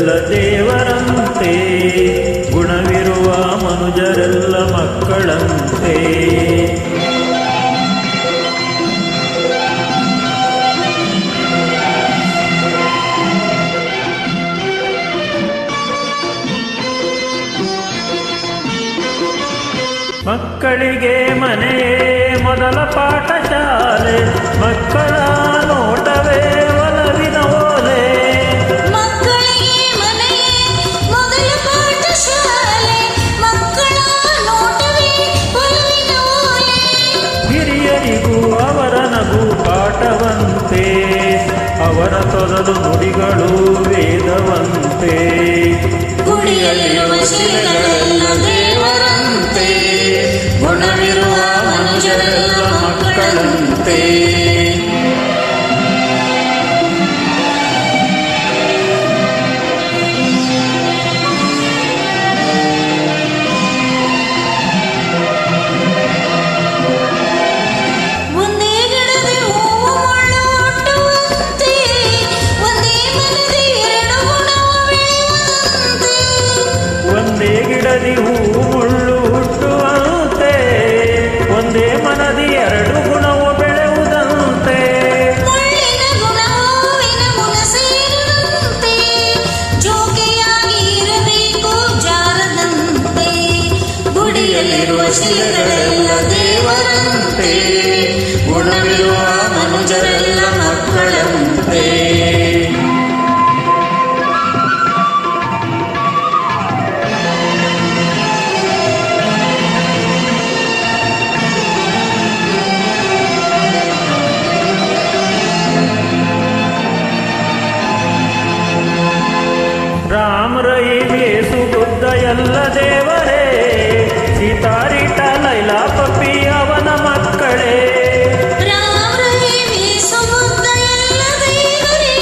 ಶಿಲೆಗಳೆಲ್ಲ ದೇವರಂತೆ, ಗುಣವಿರುವ ಮನುಜರೆಲ್ಲ ಮಕ್ಕಳಂತೆ. ಮಕ್ಕಳಿಗೆ ಮನೆಯೇ ಮೊದಲ ಪಾಠಶಾಲೆ, ಮಕ್ಕಳ ನೋಟವೇ ಒಲವಿನ ಓಲೆ. ಮಕ್ಕಳಿಗೆ ಮನೆಯೇ ಮೊದಲ ಪಾಠಶಾಲೆ, ಮಕ್ಕಳ ನೋಟವೇ ಒಲವಿನ ಓಲೆ. ಹಿರಿಯರಿಗೂ ಅವರ ನಗು ಪಾಠವಂತೆ, ಅವರ ತೊದಲು ನುಡಿಗಳು ವೇದವಂತೆ. ಗುಡಿಯಲ್ಲಿರುವ ಶಿಲೆಗಳೆಲ್ಲ ದೇವರಂತೆ, ಗುಣವಿರುವ ಮನುಜರೆಲ್ಲ ಮಕ್ಕಳಂತೆ. ಒಂದೇ ಗಿಡದ ಹೂವು ಮುಳ್ಳು ಹುಟ್ಟುವಂತೆ, ಒಂದೇ ಮನದಿ ಎರಡು ಗುಣವು ಬೆಳೆಯುವಂತೆ. ಒಂದೇ ಗಿಡದಿ ಹೂವು ಮುಳ್ಳು ಹುಟ್ಟುವಂತೆ, ಒಂದೇ ಮನದಿ ಎರಡು ಗುಣವು ಬೆಳೆಯುವುದಂತೆ. ಮುಳ್ಳಿನ ಗುಣವು ಹೂವಿನ ಗುಣ ಸೇರದಂತೆ, ಜೋಕೆಯಾಗಿ ಇರಬೇಕು ಜಾರದಂತೆ. ಗುಡಿಯಲ್ಲಿರುವ ಶಿಲೆಗಳೆಲ್ಲ ದೇವರಂತೆ, ಗುಣವಿರುವ ಮನುಜರೆಲ್ಲ ಮಕ್ಕಳಂತೆ. ರಾಮ ರಹೀಂ ಯೇಸು ಬುದ್ಧ ಎಲ್ಲ ದೇವರೇ, ಸೀತಾರಿಟ ಲೈಲಾ ಪಪ್ಪಿ ಅವನ ಮಕ್ಕಳೇ. ರಾಮ ರಹೀಂ ಯೇಸು ಬುದ್ಧ ಎಲ್ಲ ದೇವರೇ,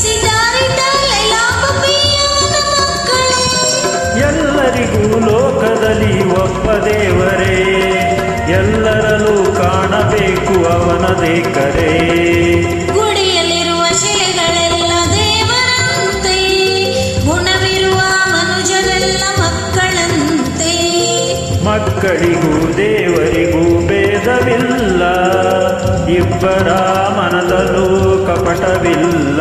ಸಿತಾರಿಟ ಲೈಲಾ ಪಪ್ಪಿ ಅವನ ಮಕ್ಕಳೇ. ಎಲ್ಲರಿಗೂ ಲೋಕದಲ್ಲಿ ಒಬ್ಬ ದೇವರೇ, ಎಲ್ಲರಲ್ಲೂ ಕಾಣಬೇಕು ಅವನದೇ ಕರೆ. ಗುಡಿಯಲ್ಲಿರುವ ಶಿಲೆಗಳೆಲ್ಲ ದೇವರಂತೆ, ಗುಣವಿರುವ ಮನುಜರೆಲ್ಲ ಮಕ್ಕಳಂತೆ. ಮಕ್ಕಳಿಗೂ ದೇವರಿಗೂ ಭೇದವಿಲ್ಲ, ಇಬ್ಬರ ಮನದಲ್ಲೂ ಕಪಟವಿಲ್ಲ.